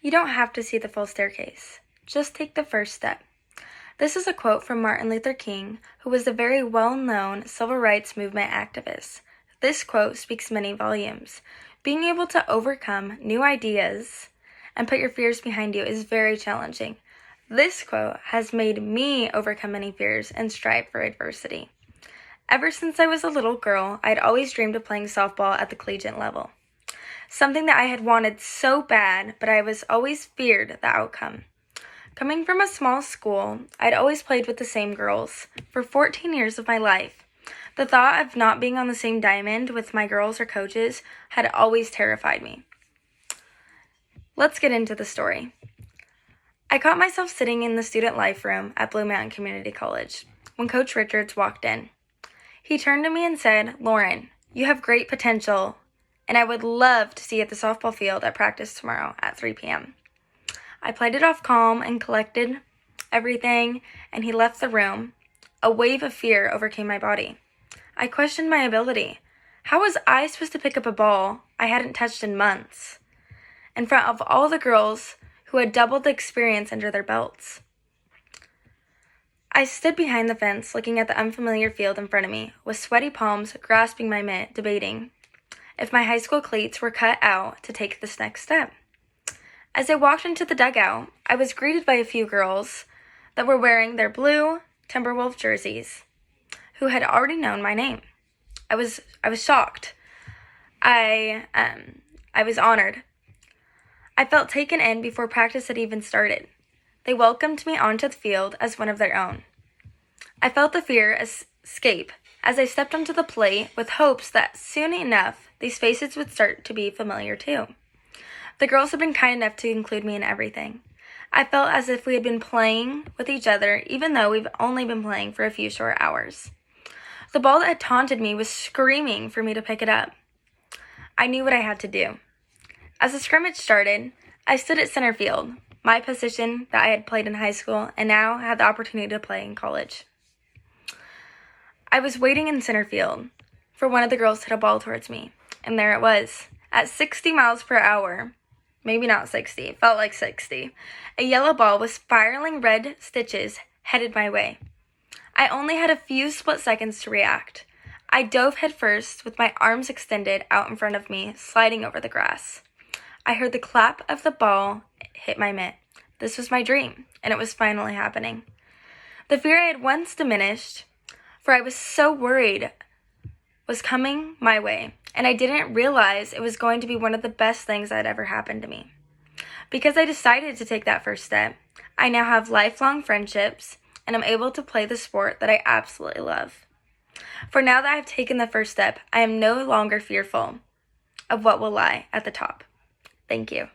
You don't have to see the full staircase. Just take the first step. This is a quote from Martin Luther King, who was a very well-known civil rights movement activist. This quote speaks many volumes. Being able to overcome new ideas and put your fears behind you is very challenging. This quote has made me overcome many fears and strive for adversity. Ever since I was a little girl, I'd always dreamed of playing softball at the collegiate level. Something that I had wanted so bad, but I was always feared the outcome. Coming from a small school, I'd always played with the same girls. For 14 years of my life, the thought of not being on the same diamond with my girls or coaches had always terrified me. Let's get into the story. I caught myself sitting in the student life room at Blue Mountain Community College when Coach Richards walked in. He turned to me and said, "Lauren, you have great potential, and I would love to see you at the softball field at practice tomorrow at 3 p.m. I played it off calm and collected everything, and he left the room. A wave of fear overcame my body. I questioned my ability. How was I supposed to pick up a ball I hadn't touched in months, in front of all the girls who had doubled the experience under their belts? I stood behind the fence, looking at the unfamiliar field in front of me, with sweaty palms grasping my mitt, debating if my high school cleats were cut out to take this next step. As I walked into the dugout, I was greeted by a few girls that were wearing their blue Timberwolf jerseys, who had already known my name. I was shocked. I was honored. I felt taken in before practice had even started. They welcomed me onto the field as one of their own. I felt the fear escape as I stepped onto the plate with hopes that soon enough these faces would start to be familiar too. The girls had been kind enough to include me in everything. I felt as if we had been playing with each other even though we've only been playing for a few short hours. The ball that had taunted me was screaming for me to pick it up. I knew what I had to do. As the scrimmage started, I stood at center field, my position that I had played in high school and now had the opportunity to play in college. I was waiting in center field for one of the girls to hit a ball towards me, and there it was. At 60 miles per hour, maybe not 60, it felt like 60, a yellow ball with spiraling red stitches headed my way. I only had a few split seconds to react. I dove headfirst with my arms extended out in front of me, sliding over the grass. I heard the clap of the ball hit my mitt. This was my dream, and it was finally happening. The fear I had once diminished, for I was so worried, was coming my way, and I didn't realize it was going to be one of the best things that had ever happened to me. Because I decided to take that first step, I now have lifelong friendships, and I'm able to play the sport that I absolutely love. For now that I've taken the first step, I am no longer fearful of what will lie at the top. Thank you.